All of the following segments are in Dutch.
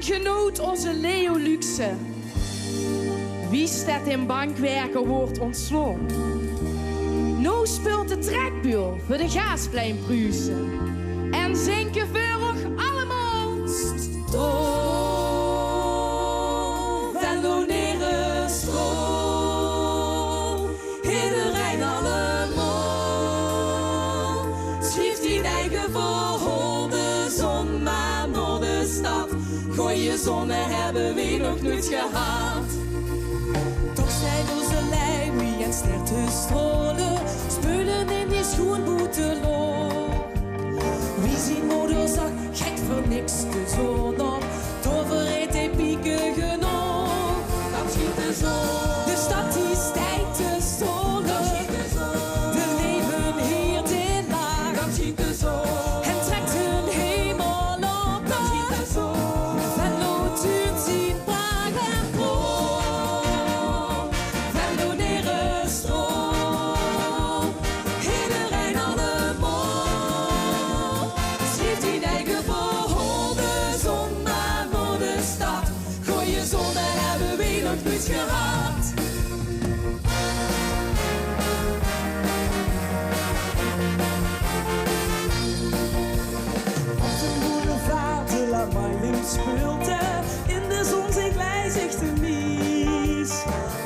genoot onze Leo Luxe. Wie staat in bankwerken wordt ontsloten. Nou speelt de trekbuur voor de Gaasplein-Pruisen. En zinken vurig allemaal stroom. Velloneren stroom. Iedereen allemaal. Schreef die eigen voor de zon maar naar de stad. Goeie zonne hebben we nog nooit gehad. Toch zijn onze lijmen en sterren strolen. Spullen in die schoenboeteloop. Wie zien moederzak, gek voor niks de zon op. Toverheid en pieken genoeg. Dan schiet de zon. De stad die stijgt te stolen. Dan schiet de zon. De leven hier in laag. Dan schiet de zon. En trekt hun hemel op. Dan schiet de zon. Van Lotuut zien Praag en Rome. Velloneren stroom. Iedereen allemaal. Schreef die eigen voor de zon maar voor de stad. Goeie zonne hebben we nog nooit gehad. Op de boulevard de la Marling speelt in de zon zich wijzigt de mies.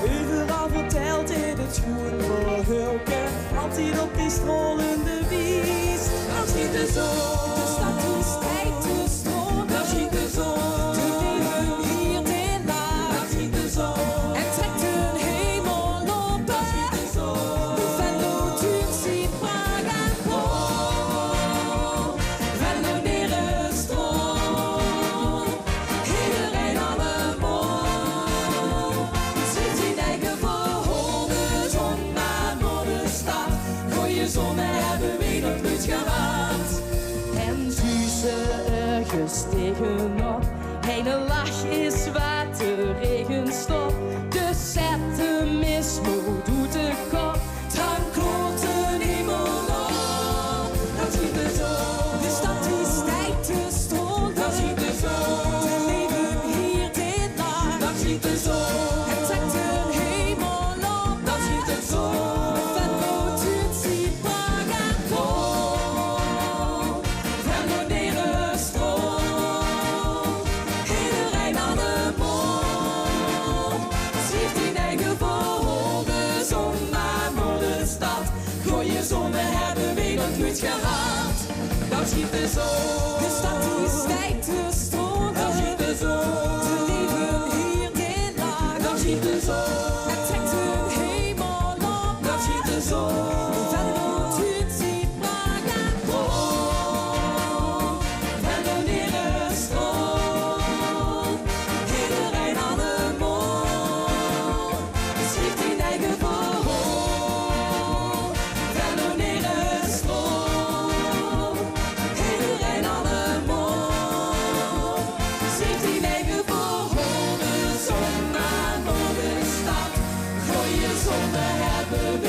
Overal vertelt in het schoen voor Hulken, altijd op die strolende wies. Dan schiet de zon, de stad die stijgt te stroom. Dan schiet de zon. De leven hier in laag. Dan schiet de zon. En trekt hun hemel op. Dan schiet de zon. Van Lotuut zien Praag en Rome. Velloneren stroom. Iedereen allemaal. Schreef die eigen voor de zon maar voor de stad. Goeie zonne hebben we nog nooit gehad. En Suze ergens tegenop. Hele lach is waterregenstop. Dus zet hem eens moed doet de kop. Dan klopt een hemel op. Dan schiet de zon. De stad die stijgt te stroom. Dan schiet de zon. De leven hier dit laag. Dan schiet de zon. En trekt een hemel op. Dan schiet de zon. Van Lotuut zien Praag en Rome. Velloneren stroom. Iedereen allemaal. Schreef die eigen voor de zon maar voor de stad. Goeie zonne hebben we nog nooit gehad. Dan schiet de zon. De stad die stijgt te stroom. Dan schiet de zon. De leven hier dit laag. Dan schiet de zon. En trekt hun hemel op. Dan schiet de zon. Van Lotuut zien Praag en Rome. Velloneren stroom. Iedereen allemaal. Schreef die eigen voor. Velloneren stroom. Iedereen allemaal. Schreef die eigen voor de zon maar voor de stad. Goeie zonne hebben we